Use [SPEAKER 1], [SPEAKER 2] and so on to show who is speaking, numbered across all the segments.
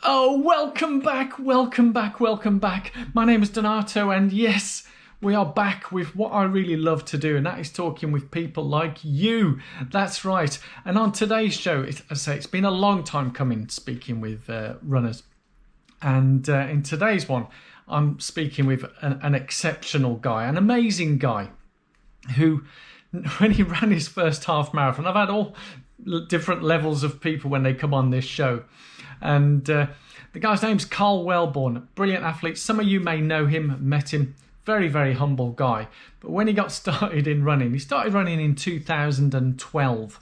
[SPEAKER 1] Oh, welcome back, welcome back, welcome back. My name is Donato, and yes, we are back with what I really love to do, and that is talking with people like you. That's right. And on today's show, it's been a long time coming speaking with runners. And in today's one, I'm speaking with an exceptional guy, an amazing guy, who, when he ran his first half marathon, I've had all different levels of people when they come on this show. And the guy's name's Karl Welborn, brilliant athlete. Some of you may know him, met him. Very, very humble guy. But when he got started in running, he started running in 2012,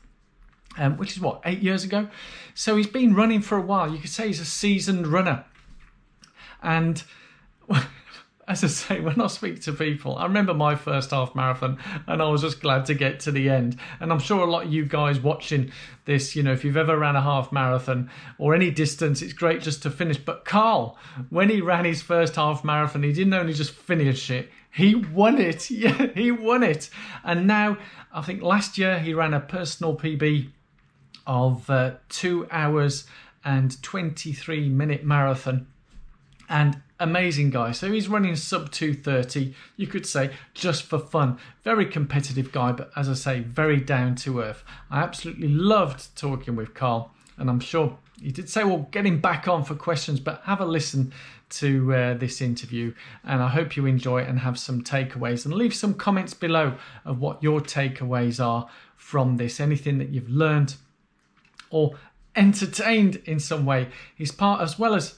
[SPEAKER 1] which is 8 years ago? So he's been running for a while. You could say he's a seasoned runner. And as I say, when I speak to people, I remember my first half marathon and I was just glad to get to the end. And I'm sure a lot of you guys watching this, if you've ever ran a half marathon or any distance, it's great just to finish. But Karl, when he ran his first half marathon, he didn't only just finish it, he won it. Yeah, he won it. And now, I think last year he ran a personal PB of 2 hours and 23-minute marathon. And amazing guy. So he's running sub 2:30, you could say, just for fun. Very competitive guy, but as I say, very down to earth. I absolutely loved talking with Karl, and I'm sure he did say we'll get him back on for questions, but have a listen to this interview, and I hope you enjoy it and have some takeaways, and leave some comments below of what your takeaways are from this, anything that you've learned or entertained in some way. He's part, as well as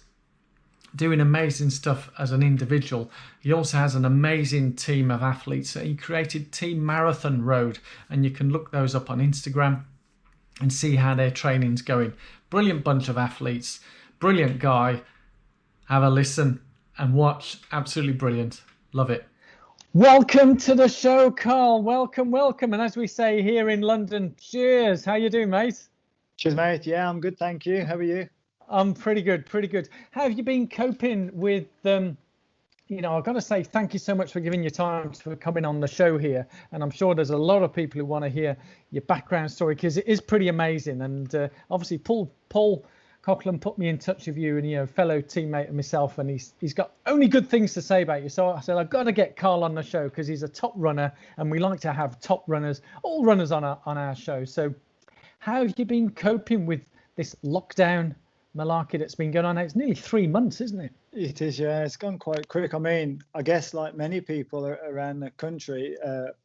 [SPEAKER 1] doing amazing stuff as an individual, he also has an amazing team of athletes. He created Team Marathon Road, and you can look those up on Instagram and see how their training's going. Brilliant bunch of athletes, brilliant guy. Have a listen and watch. Absolutely brilliant. Love it. Welcome to the show, Karl. Welcome. And as we say here in London, cheers. How you doing, mate?
[SPEAKER 2] Cheers, mate. Yeah, I'm good, thank you. How are you?
[SPEAKER 1] I'm pretty good. How have you been coping with, I've got to say thank you so much for giving your time for coming on the show here. And I'm sure there's a lot of people who want to hear your background story, because it is pretty amazing. And obviously Paul Coughlin put me in touch with you, and fellow teammate and myself, and he's got only good things to say about you. So I said I've got to get Karl on the show because he's a top runner, and we like to have top runners, all runners on our show. So how have you been coping with this lockdown malarkey that's been going on? It's nearly 3 months, isn't it?
[SPEAKER 2] It is, yeah. It's gone quite quick. I mean, I guess like many people around the country,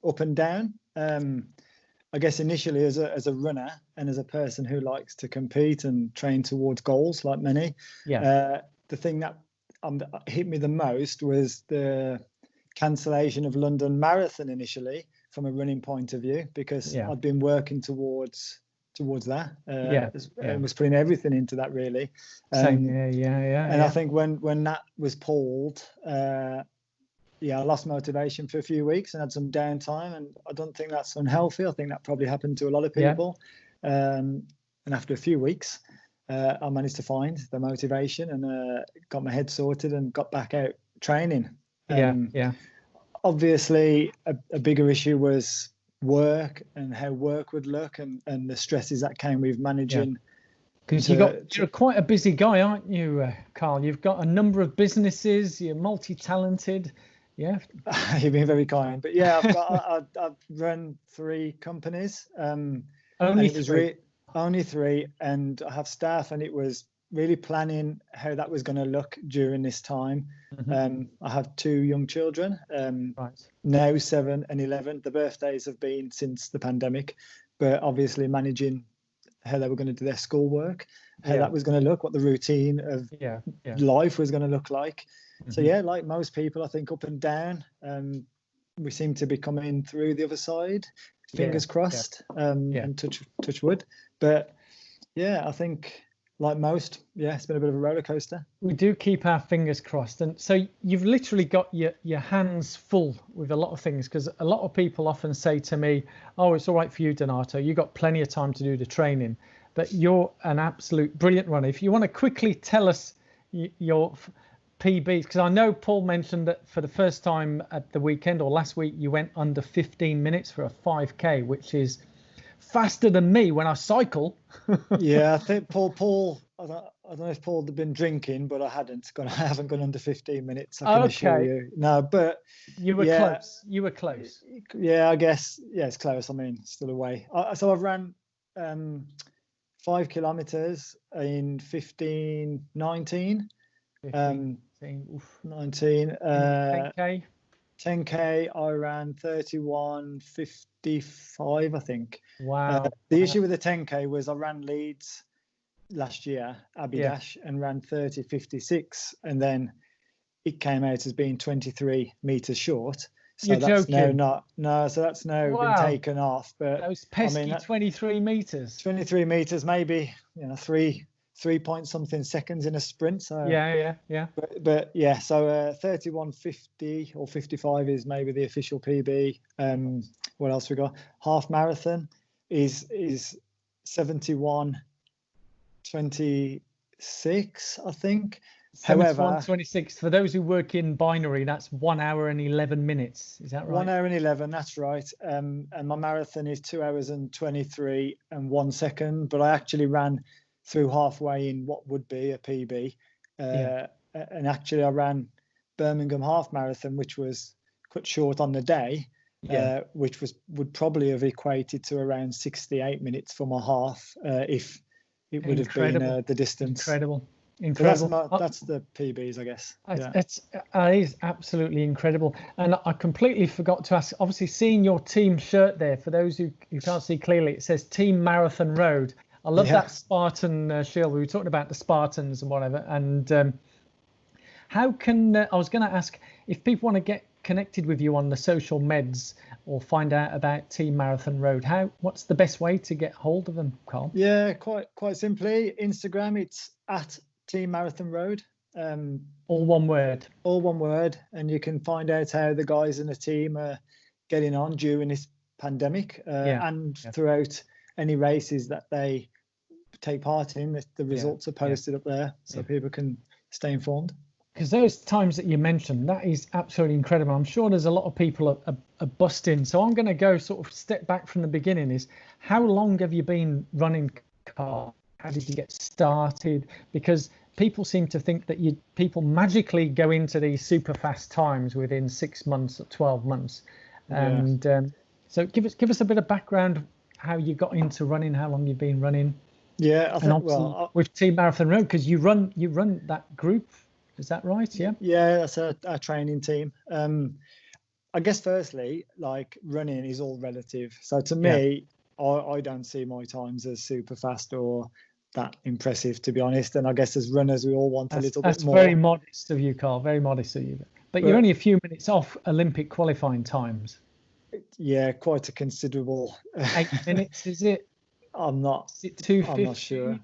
[SPEAKER 2] up and down. I guess initially as a runner and as a person who likes to compete and train towards goals, like many.
[SPEAKER 1] Yeah.
[SPEAKER 2] The thing that hit me the most was the cancellation of London Marathon initially, from a running point of view, because I'd been working towards that. And was putting everything into that, really. And I think when that was pulled, I lost motivation for a few weeks and had some downtime, and I don't think that's unhealthy. I think that probably happened to a lot of people. And after a few weeks, I managed to find the motivation and got my head sorted and got back out training. Obviously, a bigger issue was work and how work would look, and the stresses that came with managing.
[SPEAKER 1] Because you're quite a busy guy, aren't you, Karl? You've got a number of businesses. You're multi-talented. Yeah.
[SPEAKER 2] You've been very kind, but I've run 3 companies.
[SPEAKER 1] Only 3.
[SPEAKER 2] Only 3, and I have staff, and it was really planning how that was going to look during this time. I have 2 young children, now 7 and 11. The birthdays have been since the pandemic, but obviously managing how they were going to do their schoolwork, how that was going to look, what the routine of life was going to look like. So like most people, I think up and down, we seem to be coming through the other side, fingers crossed, and touch wood. But I think like most, it's been a bit of a roller coaster.
[SPEAKER 1] We do keep our fingers crossed. And so you've literally got your hands full with a lot of things, because a lot of people often say to me, oh, it's all right for you, Donato, you got plenty of time to do the training, but you're an absolute brilliant runner. If you want to quickly tell us your PBs, because I know Paul mentioned that for the first time at the weekend or last week, you went under 15 minutes for a 5K, which is faster than me when I cycle.
[SPEAKER 2] Yeah, I think Paul, I I don't know if Paul had been drinking, but I haven't gone under 15 minutes. I can assure you. No, but
[SPEAKER 1] you were close. You were close.
[SPEAKER 2] Yeah, I guess. Yeah, it's close. I mean, still away. So I've ran 5 kilometers in 15:19. 19.
[SPEAKER 1] 10K.
[SPEAKER 2] 10K. I ran 31:55, I think.
[SPEAKER 1] Wow.
[SPEAKER 2] The issue with the 10K was I ran Leeds last year, Abidash, and ran 30:56, and then it came out as being 23 meters short. So
[SPEAKER 1] You're
[SPEAKER 2] that's
[SPEAKER 1] joking.
[SPEAKER 2] so that's now been taken off. But
[SPEAKER 1] those pesky 23 meters.
[SPEAKER 2] 23 meters, maybe 3 point something seconds in a sprint. So
[SPEAKER 1] yeah.
[SPEAKER 2] But yeah, so 31:50 or 55 is maybe the official PB. What else we got? Half marathon is 71:26, I think. However,
[SPEAKER 1] 71:26. For those who work in binary, that's 1 hour and 11 minutes. Is that right?
[SPEAKER 2] 1 hour and 11. That's right. And my marathon is 2 hours and 23 and 1 second. But I actually ran through halfway in what would be a PB. And actually, I ran Birmingham half marathon, which was cut short on the day, which would probably have equated to around 68 minutes for my half if it would have been the distance.
[SPEAKER 1] Incredible.
[SPEAKER 2] So that's the PBs, I guess.
[SPEAKER 1] It is absolutely incredible. And I completely forgot to ask, obviously seeing your team shirt there, for those who can't see clearly, it says Team Marathon Road. I love that Spartan shield. We were talking about the Spartans and whatever. And how can, I was going to ask, if people want to get connected with you on the social meds or find out about Team Marathon Road, what's the best way to get hold of them, Karl?
[SPEAKER 2] Yeah, quite simply. Instagram, it's at Team Marathon Road.
[SPEAKER 1] All one word.
[SPEAKER 2] All one word. And you can find out how the guys in the team are getting on during this pandemic and throughout any races that they take part in. The results are posted up there so people can stay informed.
[SPEAKER 1] Because those times that you mentioned, that is absolutely incredible. I'm sure there's a lot of people are busting. So I'm going to go sort of step back from the beginning. Is how long have you been running, Karl? How did you get started? Because people seem to think that people magically go into these super fast times within 6 months or 12 months. And so give us a bit of background, how you got into running, how long you've been running.
[SPEAKER 2] Yeah, I think
[SPEAKER 1] with Team Marathon Road, because you run that group. Is that right? Yeah.
[SPEAKER 2] Yeah, that's our training team. I guess firstly, like, running is all relative. So to me, I don't see my times as super fast or that impressive, to be honest. And I guess as runners, we all want a little bit more.
[SPEAKER 1] That's very modest of you, Karl. Very modest of you. But you're only a few minutes off Olympic qualifying times.
[SPEAKER 2] Yeah, quite a considerable.
[SPEAKER 1] 8 minutes, is it?
[SPEAKER 2] I'm not.
[SPEAKER 1] Is it 2:50?
[SPEAKER 2] I'm not sure.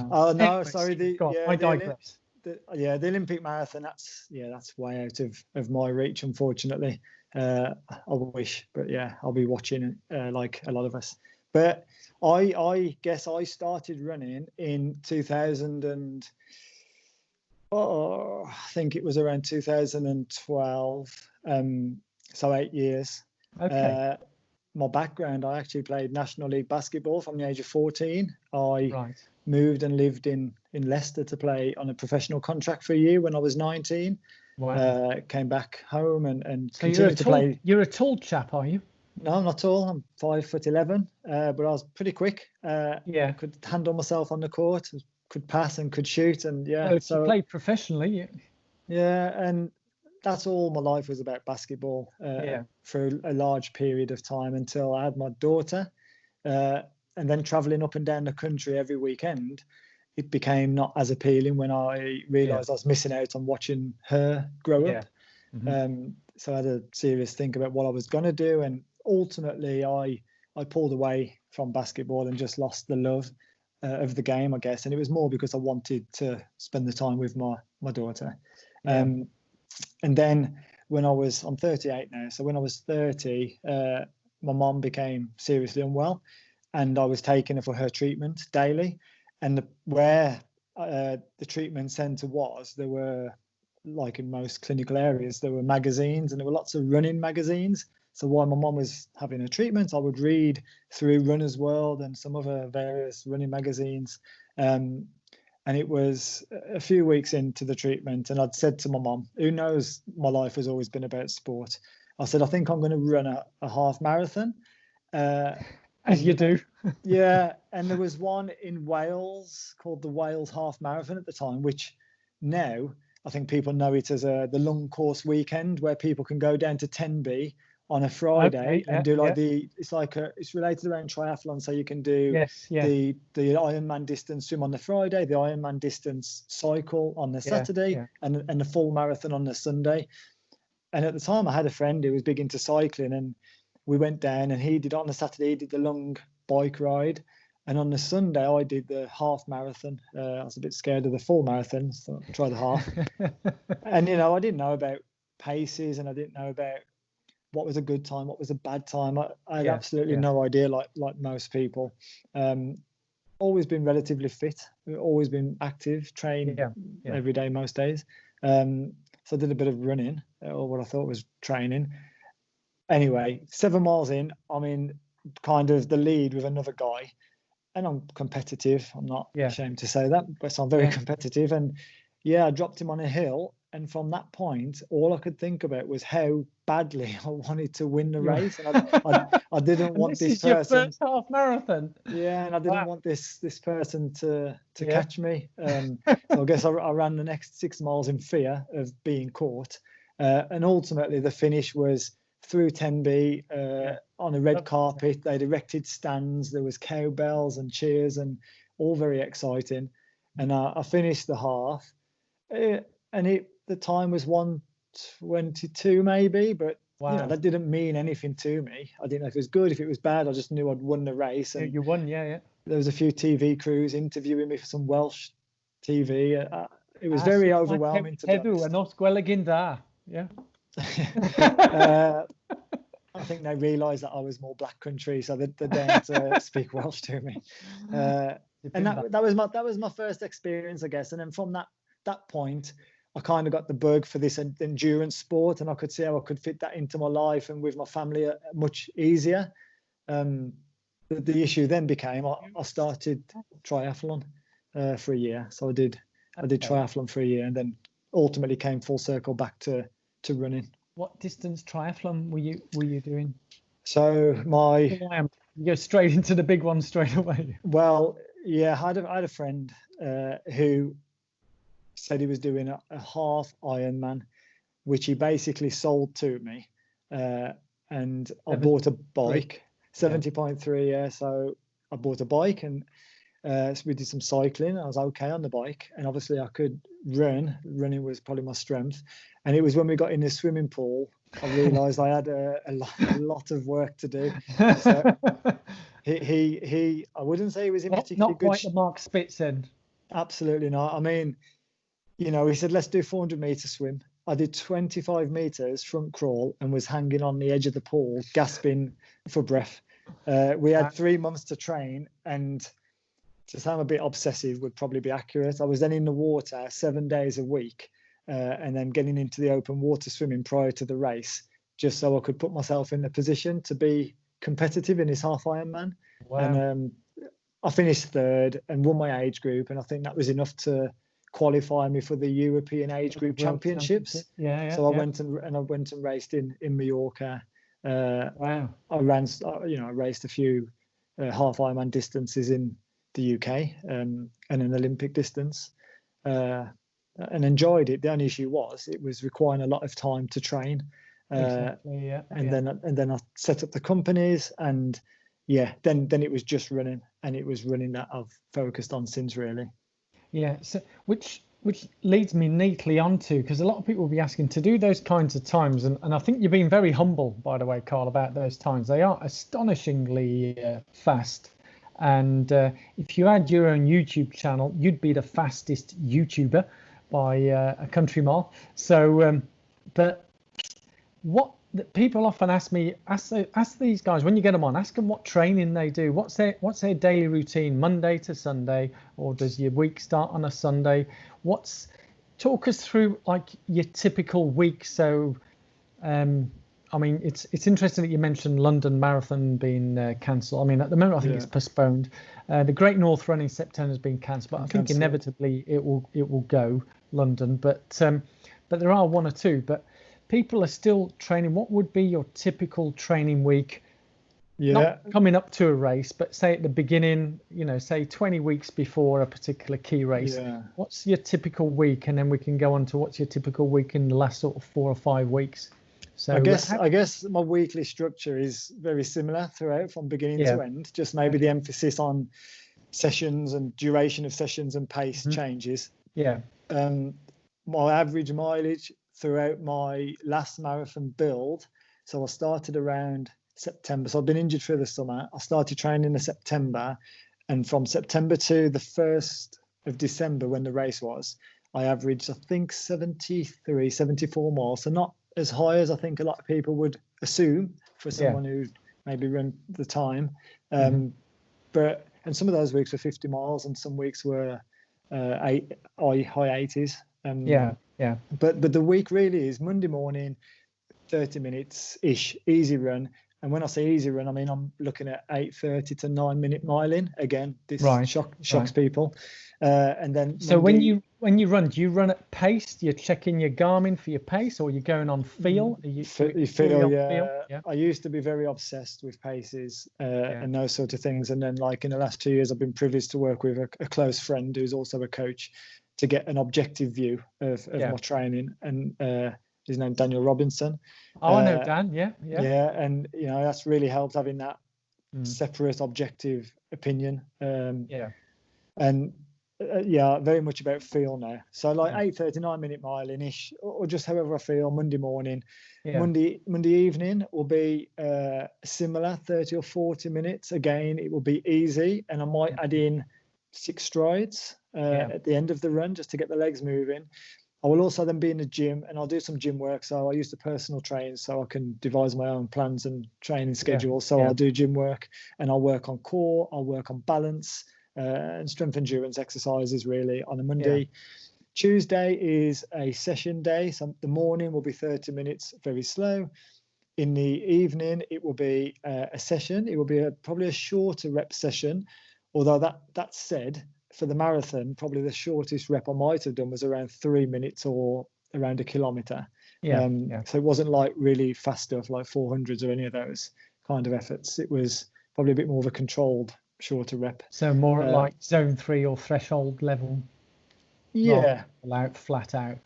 [SPEAKER 2] No,
[SPEAKER 1] anyway,
[SPEAKER 2] sorry.
[SPEAKER 1] I digress.
[SPEAKER 2] The Olympic marathon. That's way out of my reach, unfortunately. I wish, but I'll be watching like a lot of us. But I guess I started running in 2000 and I think it was around 2012. So 8 years.
[SPEAKER 1] Okay.
[SPEAKER 2] My background, I actually played National League basketball from the age of 14. I moved and lived in Leicester to play on a professional contract for a year when I was 19. Wow. Came back home and
[SPEAKER 1] so
[SPEAKER 2] continued to play.
[SPEAKER 1] You're a tall chap, are you?
[SPEAKER 2] No, I'm not tall. I'm 5'11", but I was pretty quick. Could handle myself on the court, could pass and could shoot, and
[SPEAKER 1] so you played professionally.
[SPEAKER 2] Yeah, and that's all my life was about basketball for a large period of time until I had my daughter, and then traveling up and down the country every weekend. It became not as appealing when I realised I was missing out on watching her grow up. Mm-hmm. So I had a serious think about what I was going to do, and ultimately I pulled away from basketball and just lost the love of the game, I guess. And it was more because I wanted to spend the time with my daughter. And then I'm 38 now. So when I was 30, my mom became seriously unwell, and I was taking her for her treatment daily. And where the treatment centre was, there were, like in most clinical areas, there were magazines, and there were lots of running magazines. So while my mum was having her treatment, I would read through Runner's World and some other various running magazines. And And it was a few weeks into the treatment, and I'd said to my mum, who knows my life has always been about sport, I said, I think I'm going to run a half marathon.
[SPEAKER 1] As you do.
[SPEAKER 2] Yeah, and there was one in Wales called the Wales Half Marathon at the time, which now I think people know it as the long course weekend, where people can go down to Tenby on a Friday and do like it's related around triathlon, so you can do the Ironman distance swim on the Friday, the Ironman distance cycle on the Saturday, and the full marathon on the Sunday. And at the time, I had a friend who was big into cycling, and we went down, and he did on the Saturday, he did the long bike ride, and on the Sunday I did the half marathon. I was a bit scared of the full marathon, so I tried the half. And I didn't know about paces, and I didn't know about what was a good time, what was a bad time. I had absolutely no idea, like most people. Always been relatively fit, always been active, trained every day, most days. So I did a bit of running, or what I thought was training. Anyway, 7 miles in, I'm in kind of the lead with another guy, and I'm competitive. I'm not ashamed to say that, but I'm very competitive. And I dropped him on a hill, and from that point, all I could think about was how badly I wanted to win the race, and I didn't want this person.
[SPEAKER 1] Your first half marathon.
[SPEAKER 2] Yeah, and I didn't want this person to catch me. So I guess I ran the next 6 miles in fear of being caught, and ultimately the finish was through Tenby on a red carpet. They'd erected stands. There was cowbells and cheers, and all very exciting. And I finished the half, and the time was 1:22 maybe, but that didn't mean anything to me. I didn't know if it was good, if it was bad. I just knew I'd won the race. And
[SPEAKER 1] you won, yeah.
[SPEAKER 2] There was a few TV crews interviewing me for some Welsh TV. It was very overwhelming to be honest.
[SPEAKER 1] Yeah.
[SPEAKER 2] I think they realised that I was more Black Country, so they daren't speak Welsh to me. And that was my first experience, I guess. And then from that point, I kind of got the bug for this endurance sport, and I could see how I could fit that into my life and with my family much easier. The issue then became I started triathlon for a year. So I did triathlon for a year, and then ultimately came full circle back to running.
[SPEAKER 1] What distance triathlon were you doing?
[SPEAKER 2] So
[SPEAKER 1] you go straight into the big one straight away.
[SPEAKER 2] Well, I had a friend who said he was doing a half Ironman, which he basically sold to me, and I bought a bike, 70.3. So I bought a bike, and so we did some cycling. I was okay on the bike, and obviously I could run. Running was probably my strength. And it was when we got in the swimming pool, I realised I had a lot of work to do. So he I wouldn't say he was in particularly good.
[SPEAKER 1] Not quite the Mark Spitz end.
[SPEAKER 2] Absolutely not. I mean, he said, let's do 400 meter swim. I did 25 meters front crawl and was hanging on the edge of the pool, gasping for breath. We had 3 months to train, and to sound a bit obsessive would probably be accurate. I was then in the water 7 days a week, and then getting into the open water swimming prior to the race, just so I could put myself in a position to be competitive in this half Ironman. Wow. And I finished third and won my age group, and I think that was enough to qualify me for the European age group championships. So I went and raced in Mallorca. Wow. I raced a few half Ironman distances in the UK, and an Olympic distance, and enjoyed it. The only issue was it was requiring a lot of time to train. Then I set up the companies, and then it was just running, and it was running that I've focused on since, really.
[SPEAKER 1] Yeah, so which leads me neatly onto, because a lot of people will be asking to do those kinds of times, and I think you're being very humble, by the way, Karl, about those times. They are astonishingly fast. And if you had your own YouTube channel, you'd be the fastest YouTuber by a country mile. So, but what people often ask me, ask these guys when you get them on, ask them what training they do. What's their daily routine, Monday to Sunday, or does your week start on a Sunday? Talk us through like your typical week. So, I mean, it's interesting that you mentioned London Marathon being cancelled. I mean, at the moment, I think it's postponed. The Great North Run in September has been cancelled, but I think inevitably it will go London. But there are one or two. But people are still training. What would be your typical training week? Not coming up to a race, but say at the beginning, say 20 weeks before a particular key race. What's your typical week? And then we can go on to what's your typical week in the last sort of 4 or 5 weeks. So
[SPEAKER 2] I guess my weekly structure is very similar throughout from beginning to end. Just maybe the emphasis on sessions and duration of sessions and pace changes. My average mileage throughout my last marathon build. So I started around September. So I've been injured through the summer. I started training in September, and from September to the 1st of December when the race was, I averaged, I think, 73, 74 miles. So not as high as I think a lot of people would assume for someone who maybe run the time. But some of those weeks were 50 miles and some weeks were high 80s. But the week really is Monday morning, 30 minutes ish, easy run. And when I say easy run, I mean, I'm looking at 8:30 to 9-minute miling. Again, this shocks people. And then
[SPEAKER 1] so Monday, when you run, do you run at pace? You're checking your Garmin for your pace, or you're going on feel?
[SPEAKER 2] You feel, yeah. I used to be very obsessed with paces and those sort of things. And then, like in the last 2 years, I've been privileged to work with a close friend who's also a coach to get an objective view of my training. And his name Daniel Robinson.
[SPEAKER 1] Oh, I know Dan. Yeah.
[SPEAKER 2] And that's really helped having that separate, objective opinion. And very much about feel now. So like 8:30, 9-minute miling ish, or just however I feel. Monday morning, Monday evening will be similar, 30 or 40 minutes. Again, it will be easy, and I might add in 6 strides at the end of the run just to get the legs moving. I will also then be in the gym, and I'll do some gym work. So I use the personal train so I can devise my own plans and training schedules. I'll do gym work, and I'll work on core, I'll work on balance and strength endurance exercises really on a Monday. Tuesday is a session day. So the morning will be 30 minutes, very slow. In the evening, it will be a session. It will be probably a shorter rep session. Although that said, for the marathon, probably the shortest rep I might have done was around 3 minutes or around a kilometre. So it wasn't like really fast stuff like 400s or any of those kind of efforts. It was probably a bit more of a controlled shorter rep.
[SPEAKER 1] So more like zone 3 or threshold level. Flat out.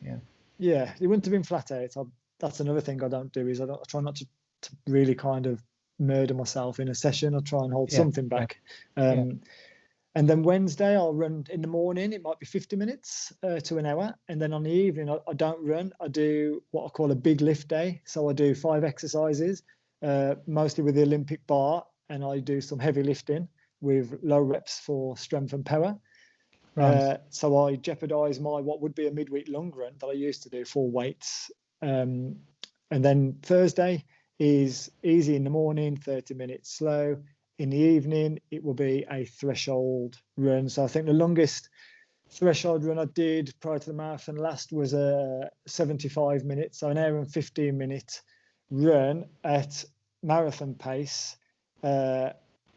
[SPEAKER 2] It wouldn't have been flat out. That's another thing I don't do is I try not to really kind of murder myself in a session. I try and hold something back. And then Wednesday, I'll run in the morning. It might be 50 minutes to an hour. And then on the evening, I don't run. I do what I call a big lift day. So I do 5 exercises, mostly with the Olympic bar. And I do some heavy lifting with low reps for strength and power. So I jeopardize what would be a midweek long run that I used to do for weights. And then Thursday is easy in the morning, 30 minutes slow. In the evening, it will be a threshold run. So I think the longest threshold run I did prior to the marathon last was 75 minutes. So an hour and 15-minute run at marathon pace,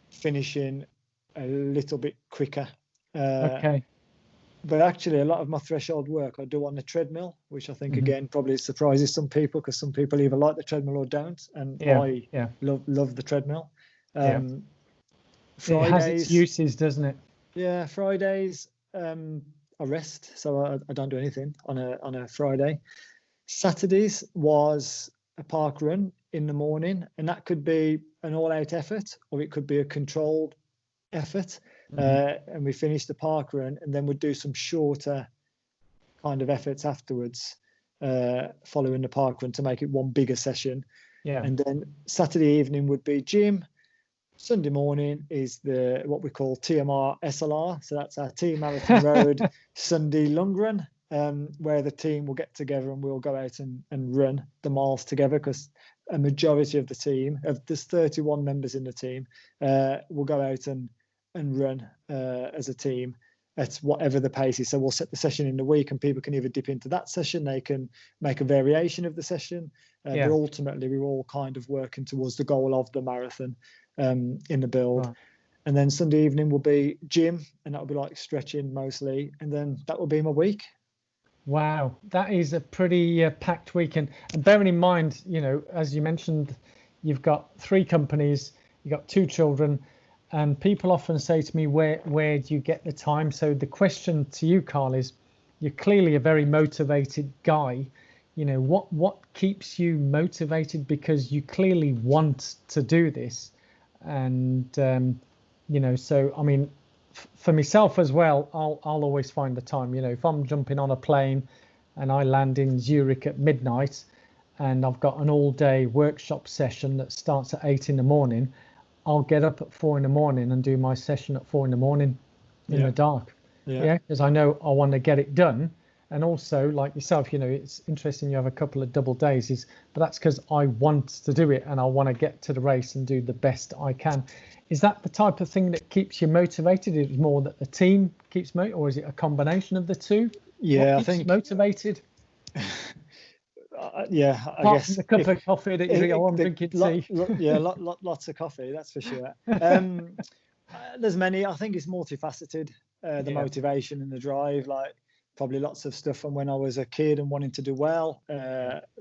[SPEAKER 2] finishing a little bit quicker. But actually, a lot of my threshold work I do on the treadmill, which I think, again, probably surprises some people because some people either like the treadmill or don't. And I love the treadmill.
[SPEAKER 1] Fridays, it has its uses, doesn't it?
[SPEAKER 2] Yeah, Fridays I rest, so I don't do anything on a Friday. Saturdays was a park run in the morning, and that could be an all-out effort or it could be a controlled effort. And we finished the park run, and then we'd do some shorter kind of efforts afterwards, following the park run to make it one bigger session. And then Saturday evening would be gym. Sunday morning is what we call TMR SLR. So that's our Team Marathon Road Sunday long run, where the team will get together and we'll go out and run the miles together, because a majority of the team, there's 31 members in the team, will go out and run as a team. at whatever the pace is. So we'll set the session in the week, and people can either dip into that session, they can make a variation of the session, but ultimately we're all kind of working towards the goal of the marathon in the build.
[SPEAKER 1] Right.
[SPEAKER 2] And then Sunday evening will be gym, and that'll be like stretching mostly, and then that will be my week.
[SPEAKER 1] Wow, that is a pretty packed weekend. And bearing in mind, as you mentioned, you've got 3 companies, you've got 2 children, and people often say to me, where do you get the time? So the question to you, Karl, is you're clearly a very motivated guy. What keeps you motivated? Because you clearly want to do this. And, so, I mean, for myself as well, I'll always find the time. If I'm jumping on a plane and I land in Zurich at midnight and I've got an all-day workshop session that starts at 8 in the morning, I'll get up at 4 in the morning and do my session at 4 in the morning in the dark. Because I know I want to get it done. And also, like yourself, it's interesting you have a couple of double days, but that's because I want to do it and I want to get to the race and do the best I can. Is that the type of thing that keeps you motivated? Is it more that the team keeps motivated, or is it a combination of the two?
[SPEAKER 2] Yeah,
[SPEAKER 1] I think motivated.
[SPEAKER 2] I
[SPEAKER 1] Apart
[SPEAKER 2] guess
[SPEAKER 1] from the cup of coffee that you drink, I'm drinking tea.
[SPEAKER 2] Lots of coffee, that's for sure. There's many. I think it's multifaceted. The motivation and the drive, like probably lots of stuff from when I was a kid and wanting to do well,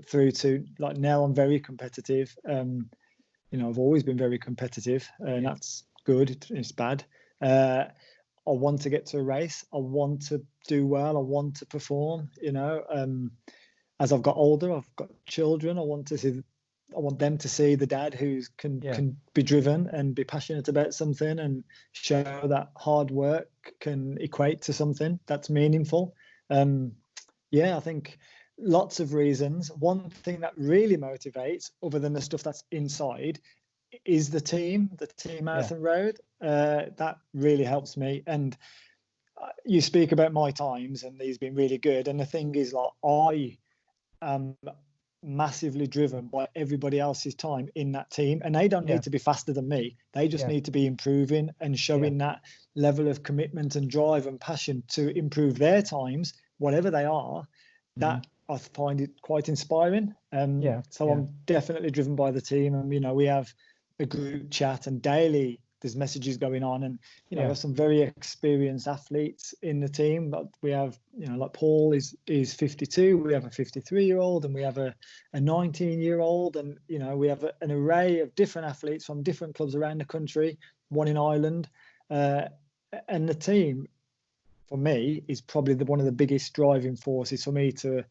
[SPEAKER 2] through to like now I'm very competitive. I've always been very competitive, and that's good. It's bad. I want to get to a race. I want to do well. I want to perform. As I've got older, I've got children. I want them to see the dad who can be driven and be passionate about something and show that hard work can equate to something that's meaningful. I think lots of reasons. One thing that really motivates, other than the stuff that's inside, is the team Marathon Road. That really helps me. And you speak about my times, and these been really good. And the thing is, like, I am massively driven by everybody else's time in that team, and they don't need to be faster than me. They just need to be improving and showing that level of commitment and drive and passion to improve their times, whatever they are. That I find it quite inspiring. I'm definitely driven by the team, and we have a group chat, and daily there's messages going on, and we have some very experienced athletes in the team. But we have like Paul is 52, we have a 53-year-old, and we have a 19-year-old, and we have an array of different athletes from different clubs around the country, one in Ireland, and the team for me is probably one of the biggest driving forces for me to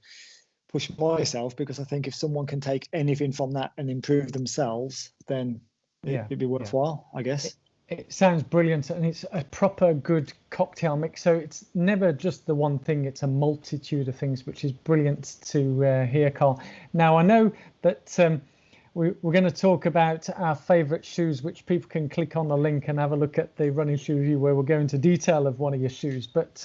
[SPEAKER 2] push myself, because I think if someone can take anything from that and improve themselves, then it'd be worthwhile, I guess.
[SPEAKER 1] It sounds brilliant, and it's a proper good cocktail mix. So it's never just the one thing, it's a multitude of things, which is brilliant to hear, Karl. Now, I know that we're going to talk about our favourite shoes, which people can click on the link and have a look at the running shoe review, where we'll go into detail of one of your shoes. But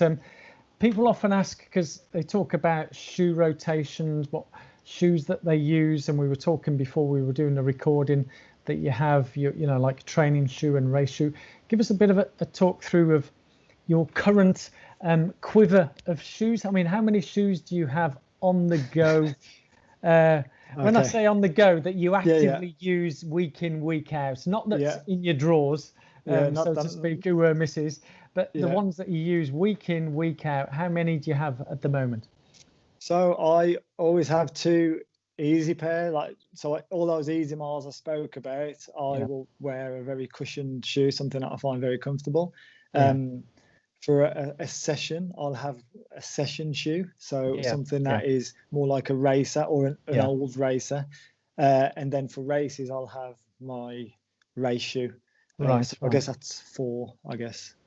[SPEAKER 1] people often ask, because they talk about shoe rotations, what shoes that they use, and we were talking before we were doing the recording that you have your like training shoe and race shoe. Give us a bit of a talk through of your current quiver of shoes. I mean, how many shoes do you have on the go? When I say on the go, that you actively use week in, week out, not that's in your drawers, so to speak, who misses, but the ones that you use week in, week out. How many do you have at the moment?
[SPEAKER 2] So I always have 2 easy pair, all those easy miles I spoke about, I will wear a very cushioned shoe, something that I find very comfortable. For a session, I'll have a session shoe, something that is more like a racer or an old racer, and then for races I'll have my race shoe. So I guess that's 4.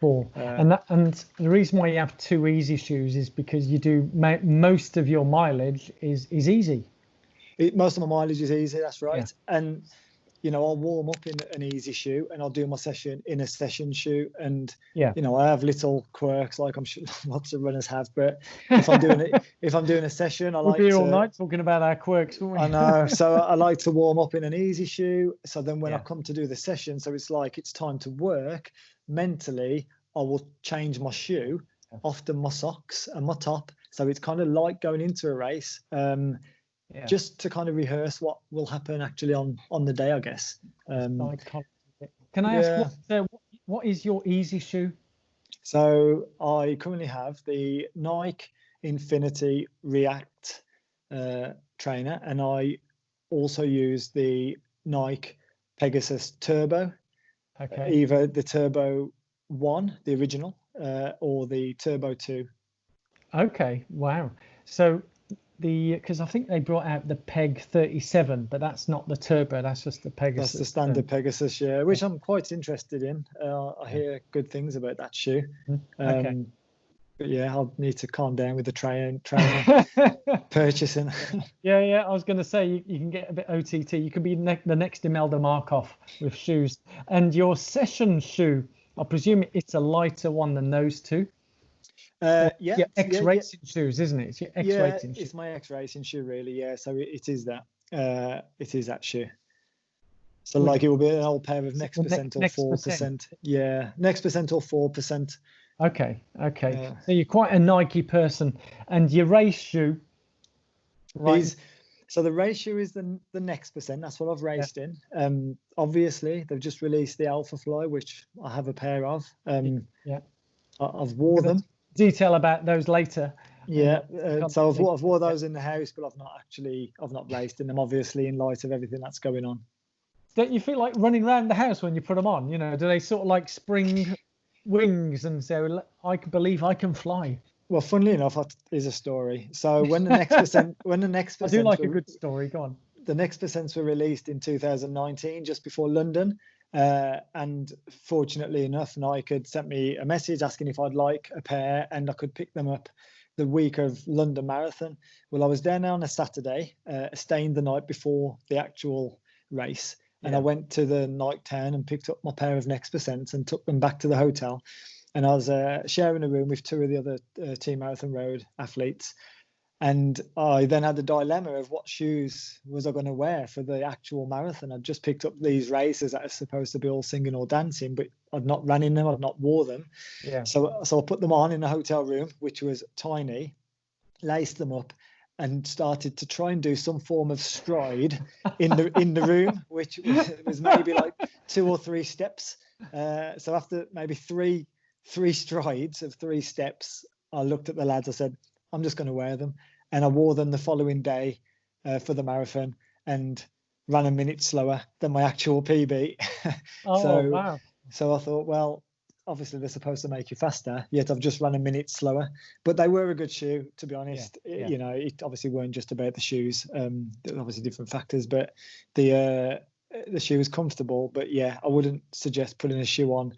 [SPEAKER 1] 4. And the reason why you have 2 easy shoes is because you do most of your mileage is easy.
[SPEAKER 2] Most of my mileage is easy, that's right. And I'll warm up in an easy shoe, and I'll do my session in a session shoe. And I have little quirks, like I'm sure lots of runners have. But if I'm doing a session, I like to. We'll be
[SPEAKER 1] all night talking about our quirks, won't we?
[SPEAKER 2] I know. So I like to warm up in an easy shoe. So then when I come to do the session, so it's like it's time to work. Mentally, I will change my shoe often my socks and my top. So it's kind of like going into a race, just to kind of rehearse what will happen actually on the day, I guess.
[SPEAKER 1] Can I ask what is your easy shoe?
[SPEAKER 2] So I currently have the Nike Infinity React trainer, and I also use the Nike Pegasus Turbo, either the Turbo 1, the original, or the Turbo 2.
[SPEAKER 1] Okay, wow. So because I think they brought out the Peg 37, but that's not the Turbo, that's just the Pegasus.
[SPEAKER 2] That's the standard Pegasus, which I'm quite interested in. I hear good things about that shoe. But yeah, I'll need to calm down with the trainer purchasing.
[SPEAKER 1] Yeah. I was going to say you can get a bit OTT. You could be the next Imelda Markov with shoes. And your session shoe, I presume it's a lighter one than those two. X-racing shoes, isn't it? It's your X-racing shoe.
[SPEAKER 2] It's my X-racing shoe, really. Yeah, so it is that. It is that shoe. So like it will be an old pair of Next Percent or 4%. Yeah, Next Percent or 4%.
[SPEAKER 1] Okay. So you're quite a Nike person, and your race shoe, right?
[SPEAKER 2] So the race shoe is the Next Percent. That's what I've raced in. Obviously, they've just released the Alpha Fly, which I have a pair of. I've wore them.
[SPEAKER 1] Detail about those later.
[SPEAKER 2] So I've wore those in the house, but I've not raced in them, obviously, in light of everything that's going on.
[SPEAKER 1] Don't you feel like running around the house when you put them on? Do they sort of like spring wings and say, I can believe I can fly?
[SPEAKER 2] Well, funnily enough, that is a story. So when the Next Percent, I
[SPEAKER 1] do like a good story. Go on.
[SPEAKER 2] The Next Percents were released in 2019, just before London. And fortunately enough, Nike had sent me a message asking if I'd like a pair and I could pick them up the week of London Marathon. Well, I was there now on a Saturday, staying the night before the actual race. And I went to the Nike town and picked up my pair of Next Percents and took them back to the hotel. And I was sharing a room with two of the other Team Marathon Road athletes. And I then had the dilemma of what shoes was I going to wear for the actual marathon. I'd just picked up these races that are supposed to be all singing or dancing, but I'd not ran in them, I'd not wore them. So I put them on in the hotel room, which was tiny, laced them up, and started to try and do some form of stride in the room, which was maybe like 2 or 3 steps. So after maybe three strides of 3 steps, I looked at the lads. I said, I'm just going to wear them. And I wore them the following day for the marathon and ran a minute slower than my actual PB.
[SPEAKER 1] Wow.
[SPEAKER 2] So I thought, well, obviously they're supposed to make you faster, yet I've just run a minute slower. But they were a good shoe, to be honest. It obviously weren't just about the shoes. There were obviously different factors, but the shoe was comfortable. But yeah, I wouldn't suggest putting a shoe on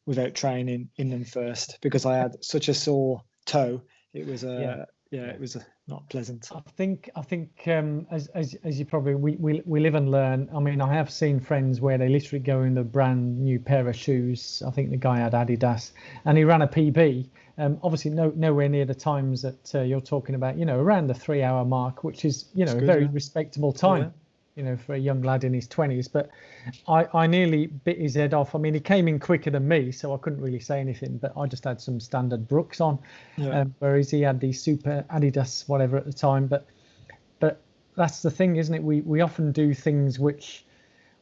[SPEAKER 2] without training in them first, because I had such a sore toe. It was it was not pleasant.
[SPEAKER 1] I think as you probably we live and learn. I mean, I have seen friends where they literally go in the brand new pair of shoes. I think the guy had Adidas, and he ran a PB. Obviously, nowhere near the times that you're talking about. Around the 3-hour mark, which is a very respectable time. Yeah. For a young lad in his 20s, but I nearly bit his head off. I mean, he came in quicker than me, so I couldn't really say anything, but I just had some standard Brooks on, whereas he had the super Adidas, whatever at the time. But that's the thing, isn't it? We often do things which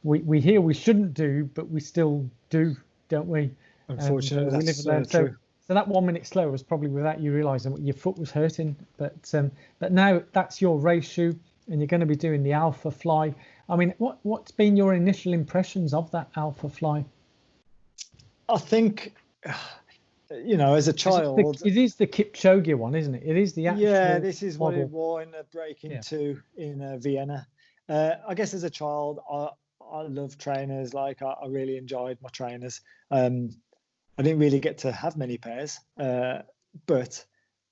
[SPEAKER 1] we hear we shouldn't do, but we still do, don't we?
[SPEAKER 2] Unfortunately,
[SPEAKER 1] that's
[SPEAKER 2] true.
[SPEAKER 1] So that 1 minute slow was probably without you realising your foot was hurting. But now that's your race shoe, and you're going to be doing the Alpha Fly. I mean, what's been your initial impressions of that Alpha Fly?
[SPEAKER 2] I think, as a child,
[SPEAKER 1] it is the Kipchoge one, isn't it? It is the actual.
[SPEAKER 2] Yeah, this is what
[SPEAKER 1] model.
[SPEAKER 2] it wore in the Breaking 2 in Vienna. I guess as a child, I loved trainers. Like I really enjoyed my trainers. I didn't really get to have many pairs, but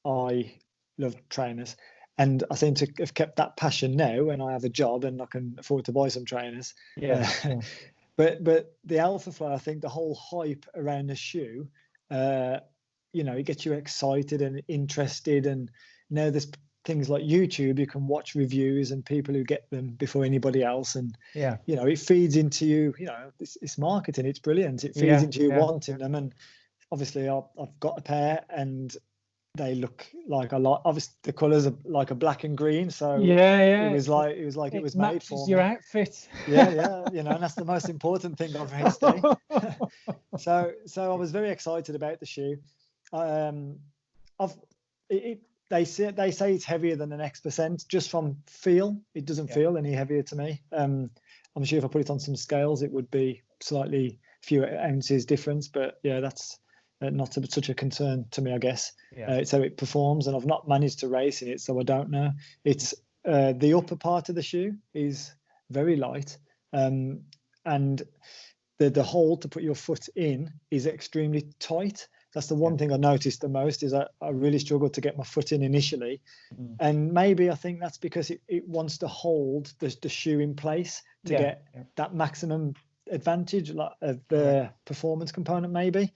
[SPEAKER 2] I loved trainers. And I seem to have kept that passion now when I have a job and I can afford to buy some trainers. But the Alpha Fly, I think the whole hype around the shoe, it gets you excited and interested. And now there's things like YouTube, you can watch reviews and people who get them before anybody else. And, it feeds into you, it's marketing, it's brilliant. It feeds into you wanting them. And obviously I've got a pair and they look like a lot. Obviously, the colours are like a black and green, so
[SPEAKER 1] yeah.
[SPEAKER 2] it was like it was made for
[SPEAKER 1] your
[SPEAKER 2] me.
[SPEAKER 1] outfit.
[SPEAKER 2] Yeah, you know, and that's the most important thing of race day. So I was very excited about the shoe. I've they say it's heavier than the next percent. Just from feel, it doesn't feel any heavier to me. I'm sure if I put it on some scales, it would be slightly few ounces difference, but yeah, that's not such a concern to me, I guess. So it performs, and I've not managed to race in it, so I don't know. It's the upper part of the shoe is very light, and the hole to put your foot in is extremely tight. That's the one thing I noticed the most, is I really struggled to get my foot in initially. And maybe I think that's because it wants to hold the shoe in place to get that maximum advantage of the performance component, maybe.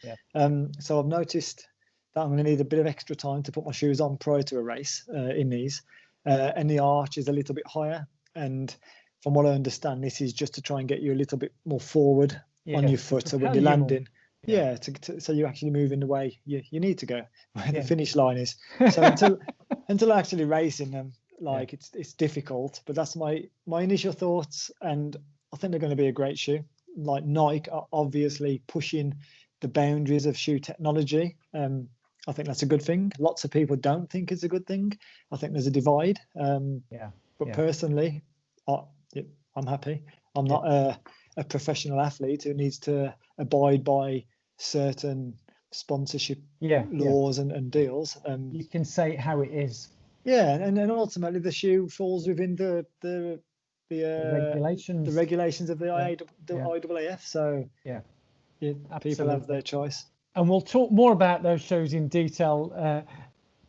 [SPEAKER 2] So I've noticed that I'm going to need a bit of extra time to put my shoes on prior to a race in these. And the arch is a little bit higher. And from what I understand, this is just to try and get you a little bit more forward on your foot. So when you're landing, so you actually move in the way you need to go, where the finish line is. So until actually racing them, like it's difficult. But that's my initial thoughts, and I think they're going to be a great shoe. Like Nike are obviously pushing the boundaries of shoe technology. I think that's a good thing. Lots of people don't think it's a good thing. I think there's a divide. But personally, I'm happy. I'm not a professional athlete who needs to abide by certain sponsorship laws and deals.
[SPEAKER 1] You can say it how it is.
[SPEAKER 2] Yeah, and then ultimately the shoe falls within the regulations of the IAAF. So people have their choice.
[SPEAKER 1] And we'll talk more about those shows in detail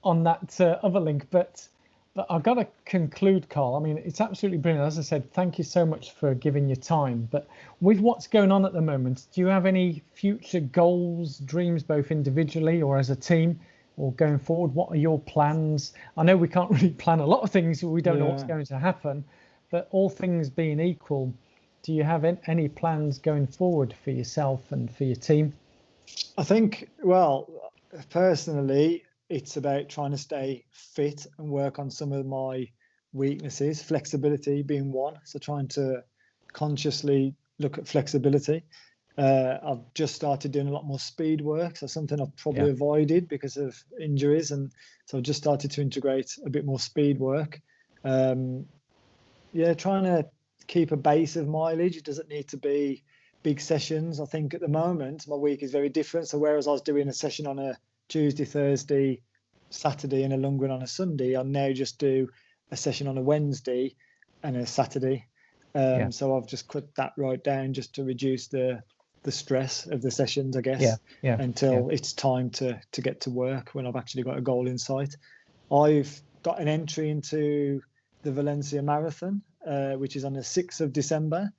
[SPEAKER 1] on that other link. But I've got to conclude, Karl. I mean, it's absolutely brilliant. As I said, thank you so much for giving your time. But with what's going on at the moment, do you have any future goals, dreams, both individually or as a team, or going forward? What are your plans? I know we can't really plan a lot of things. We don't know what's going to happen. But all things being equal, do you have any plans going forward for yourself and for your team?
[SPEAKER 2] I think, well, personally, it's about trying to stay fit and work on some of my weaknesses, flexibility being one. So trying to consciously look at flexibility. I've just started doing a lot more speed work. So something I've probably avoided because of injuries. And so I've just started to integrate a bit more speed work. Trying to keep a base of mileage. It doesn't need to be big sessions. I think at the moment, my week is very different. So whereas I was doing a session on a Tuesday, Thursday, Saturday, and a long run on a Sunday, I'll now just do a session on a Wednesday and a Saturday. So I've just cut that right down just to reduce the stress of the sessions, I guess, until it's time to get to work when I've actually got a goal in sight. I've got an entry into the Valencia Marathon, which is on the 6th of December.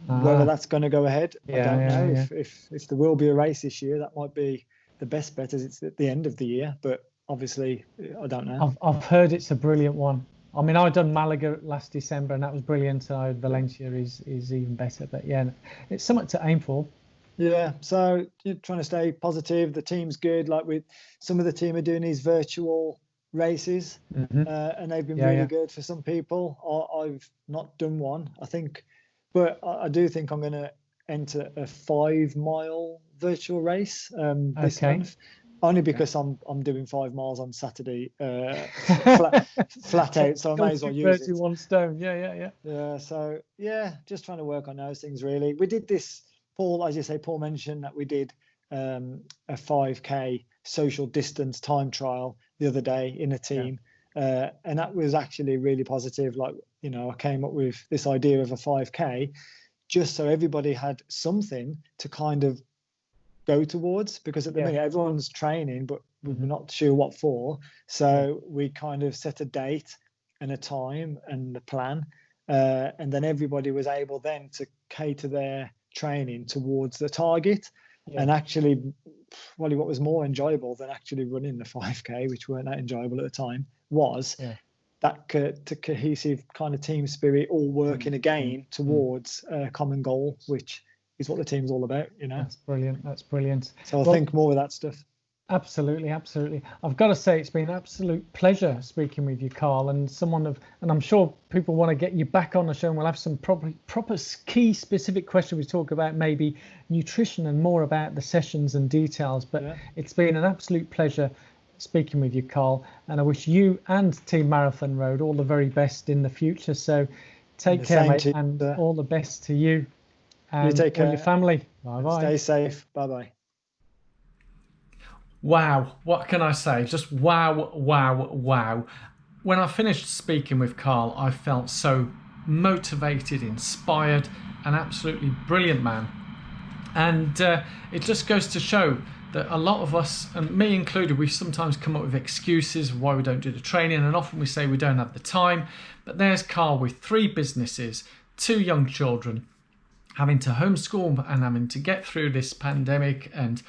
[SPEAKER 2] Whether that's going to go ahead, I don't know. If there will be a race this year, that might be the best bet, as it's at the end of the year. But obviously, I don't know.
[SPEAKER 1] I've heard it's a brilliant one. I mean, I've done Malaga last December, and that was brilliant. So Valencia is even better. But yeah, it's something to aim for.
[SPEAKER 2] Yeah, so you're trying to stay positive. The team's good. Like with some of the team are doing these virtual races, and they've been really good for some people. I've not done one, I think, but I do think I'm going to enter a 5-mile virtual race this month. Only because I'm doing 5 miles on Saturday, flat out. So I may as well use it.
[SPEAKER 1] 31 stone. Yeah.
[SPEAKER 2] So just trying to work on those things really. We did this. Paul, as you say, Paul mentioned that we did a 5K social distance time trial the other day in a team, and that was actually really positive. Like, you know, I came up with this idea of a 5K just so everybody had something to kind of go towards, because at the minute everyone's training, but we're not sure what for. So we kind of set a date and a time and a plan, and then everybody was able then to cater their training towards the target. And actually, what was more enjoyable than actually running the 5K, which weren't that enjoyable at the time, was that cohesive kind of team spirit, all working again towards a common goal, which is what the team's all about, you know.
[SPEAKER 1] That's brilliant.
[SPEAKER 2] So I think more of that stuff.
[SPEAKER 1] Absolutely, absolutely. I've got to say it's been an absolute pleasure speaking with you, Karl, and and I'm sure people want to get you back on the show, and we'll have some proper key specific questions. We talk about maybe nutrition and more about the sessions and details. But yeah, it's been an absolute pleasure speaking with you, Karl, and I wish you and Team Marathon Road all the very best in the future. So take care, mate, and all the best to you and you take care. Your family. Bye bye.
[SPEAKER 2] Stay safe. Bye bye.
[SPEAKER 1] Wow, what can I say? Just wow, wow, wow. When I finished speaking with Karl, I felt so motivated, inspired, an absolutely brilliant man. And it just goes to show that a lot of us, and me included, we sometimes come up with excuses of why we don't do the training, and often we say we don't have the time. But there's Karl with 3 businesses, 2 young children, having to homeschool and having to get through this pandemic and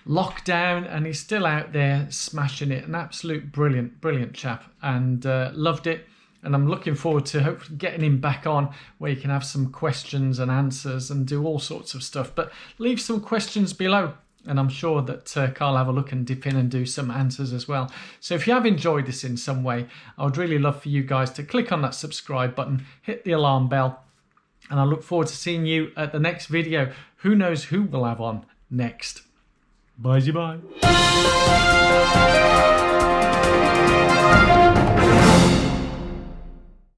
[SPEAKER 1] lockdown, and he's still out there smashing it. An absolute brilliant chap, and loved it. And I'm looking forward to hopefully getting him back on where you can have some questions and answers and do all sorts of stuff. But leave some questions below, and I'm sure that Karl will have a look and dip in and do some answers as well. So if you have enjoyed this in some way, I would really love for you guys to click on that subscribe button, hit the alarm bell, and I look forward to seeing you at the next video. Who knows who we'll have on next. Bye-bye.